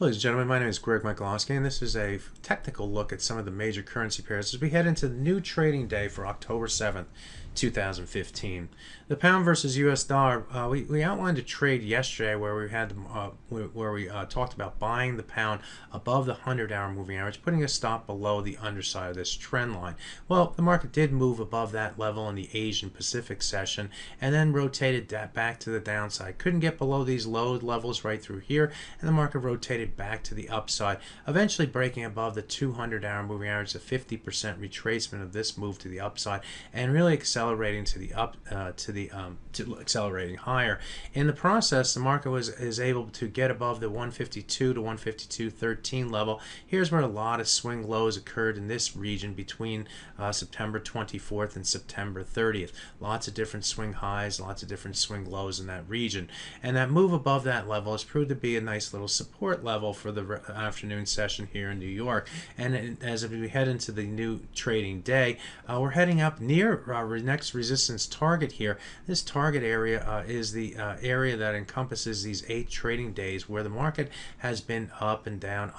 Ladies and gentlemen, my name is Greg Michalowski, and this is a technical look at some of the major currency pairs as we head into the new trading day for October 7th, 2015. The pound versus US dollar, we outlined a trade yesterday where we had talked about buying the pound above the 100-hour moving average, putting a stop below the underside of this trend line. Well, the market did move above that level in the Asian Pacific session and then rotated that back to the downside. Couldn't get below these low levels right through here, and the market rotated back to the upside, eventually breaking above the 200-hour moving average, a 50% retracement of this move to the upside, and really accelerating to the accelerating higher. In the process, the market is able to get above the 152 to 152.13 level. Here's where a lot of swing lows occurred in this region between September 24th and September 30th. Lots of different swing highs, lots of different swing lows in that region, and that move above that level has proved to be a nice little support level for the afternoon session here in New York. And as we head into the new trading day, we're heading up near our next resistance target here. This target area is the area that encompasses these 8 trading days where the market has been up and down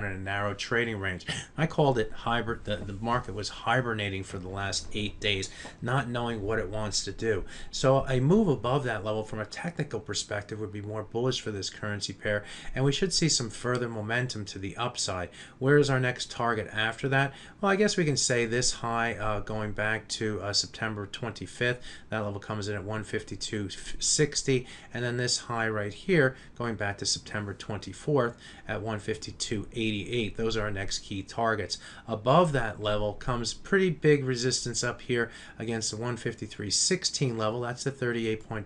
in a narrow trading range. I called it hybrid. The market was hibernating for the last 8 days, not knowing what it wants to do. So a move above that level from a technical perspective would be more bullish for this currency pair, and we should see some further momentum to the upside. Where is our next target after that? Well, I guess we can say this high going back to September 25th. That level comes in at 152.60, and then this high right here going back to September 24th at 152.88. Those are our next key targets. Above that level comes pretty big resistance up here against the 153.16 level. That's the 38.2%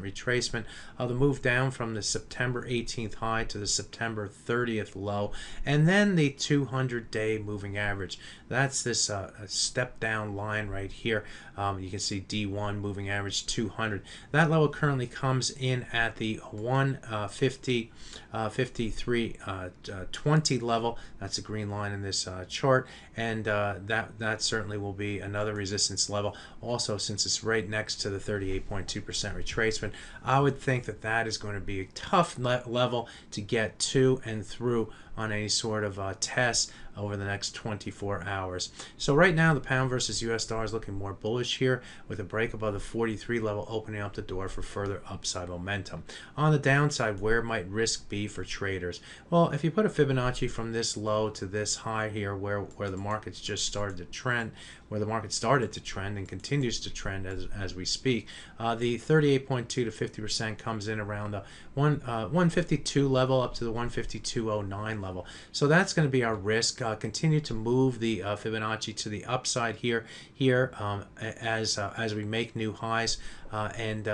retracement of the move down from the September 18th high to the September 30th low, and then the 200-day moving average. That's this step down line right here. You can see D1 moving average 200. That level currently comes in at the 153.20 level. That's a green line in this chart, and that certainly will be another resistance level. Also, since it's right next to the 38.2% retracement, I would think that that is going to be a tough level to get to and through on any sort of test over the next 24 hours. So right now the pound versus US dollar is looking more bullish here, with a break above the 43 level opening up the door for further upside momentum. On the downside, where might risk be for traders? Well, if you put a Fibonacci from this low to this high here, where the market's just started to trend, and continues to trend as we speak, the 38.2 to 50% comes in around the 152 level up to the 152.09 level. So that's going to be our risk. Continue to move the Fibonacci to the upside here as we make new highs, and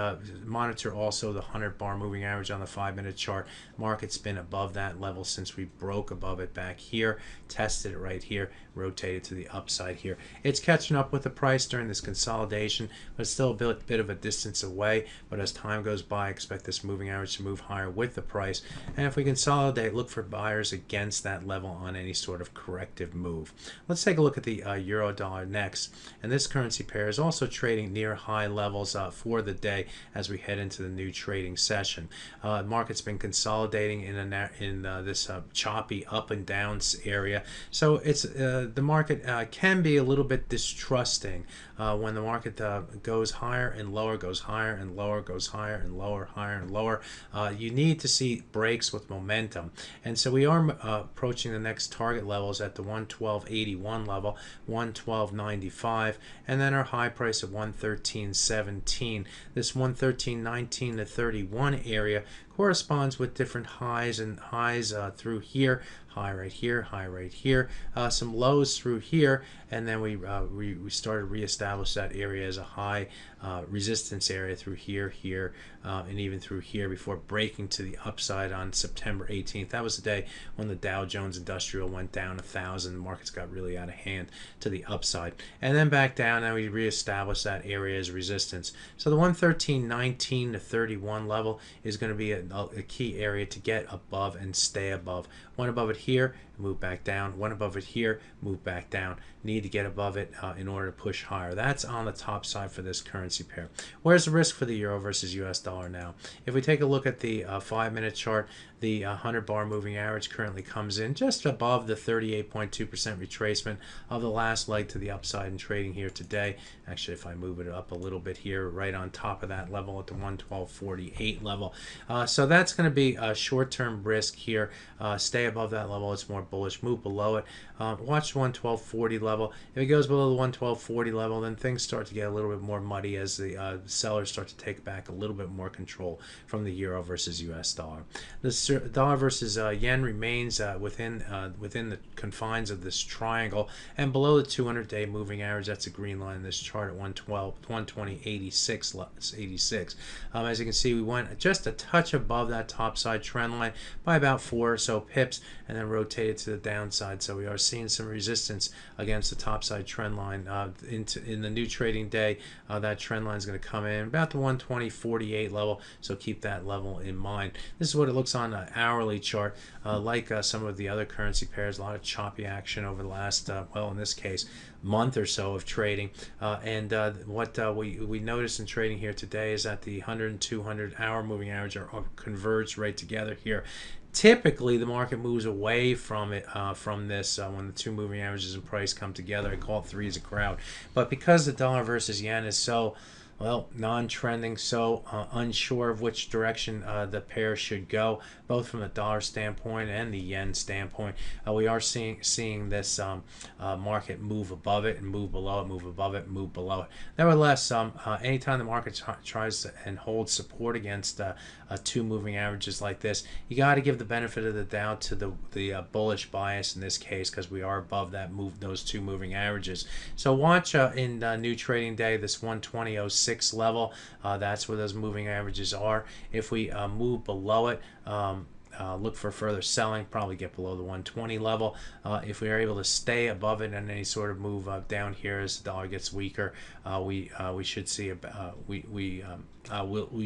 monitor also the 100-bar moving average on the 5-minute chart. Market's been above that level since we broke above it back here, tested it right here, rotated to the upside here. It's catching up with the price during this consolidation, but it's still a bit of a distance away. But as time goes by, I expect this moving average to move higher with the price. And if we consolidate, look for buyers against that level on any sort of corrective move. Let's take a look at the euro dollar next. And this currency pair is also trading near high levels for the day as we head into the new trading session. Market's been consolidating in this choppy up and down area. So it's the market can be a little bit distrusting when the market goes higher and lower, goes higher and lower, goes higher and lower, higher and lower. You need to see breaks with momentum, and so we are approaching the next target levels at the 112.81 level, 112.95, and then our high price of 113.17. This 113.19 to 31 area corresponds with different highs through here, high right here, high right here, some lows through here, and then we started to reestablish that area as a high resistance area through here, and even through here before breaking to the upside on September 18th. That was the day when the Dow Jones Industrial went down 1,000. The markets got really out of hand to the upside, and then back down, and we reestablished that area as resistance. So the 113.19 to 31 level is going to be a key area to get above and stay above. Went above it here, move back down. Went above it here, move back down. Need to get above it in order to push higher. That's on the top side for this currency pair. Where's the risk for the euro versus US dollar now? If we take a look at the 5-minute chart, the 100-bar moving average currently comes in just above the 38.2% retracement of the last leg to the upside in trading here today. Actually, if I move it up a little bit here, right on top of that level at the 112.48 level. So that's going to be a short-term risk here. Stay above that level, it's more bullish. Move below it. Watch the 112.40 level. If it goes below the 112.40 level, then things start to get a little bit more muddy as the sellers start to take back a little bit more control from the euro versus US dollar. The dollar versus yen remains within the confines of this triangle and below the 200-day moving average. That's a green line in this chart at 120.86. As you can see, we went just a touch above that top side trend line by about 4 or so pips and then rotated to the downside. So we are seeing some resistance against the top side trend line in the new trading day. That trend line is going to come in about the 120.48 level, so keep that level in mind. This is what it looks on an hourly chart. Like some of the other currency pairs, a lot of choppy action over the last, well, in this case, month or so of trading. What we noticed in trading here today is that the 100 and 200 hour moving average are converged right together here. Typically, the market moves away from it from this when the two moving averages and price come together. I call it three as a crowd. But because the dollar versus yen is so, well, non-trending, so unsure of which direction the pair should go, both from the dollar standpoint and the yen standpoint, we are seeing this market move above it and move below it, move above it, move below it. Nevertheless, anytime the market tries to and holds support against two moving averages like this, you got to give the benefit of the doubt to the bullish bias in this case, because we are above that those two moving averages. So watch in new trading day this 120.06 level. That's where those moving averages are. If we move below it, look for further selling, probably get below the 120 level. If we are able to stay above it and any sort of move down here as the dollar gets weaker, we should see we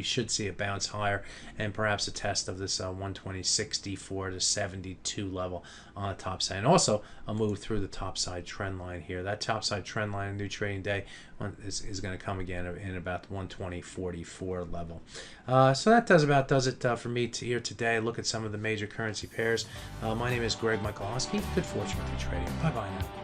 should see a bounce higher and perhaps a test of this 120.64 to 72 level on the top side, and also a move through the top side trend line here. That top side trend line in new trading day is going to come again in about the 120.44 level. So that does it for me here today. Look at some of the major currency pairs. My name is Greg Michalowski. Good fortune with your trading. Bye bye now.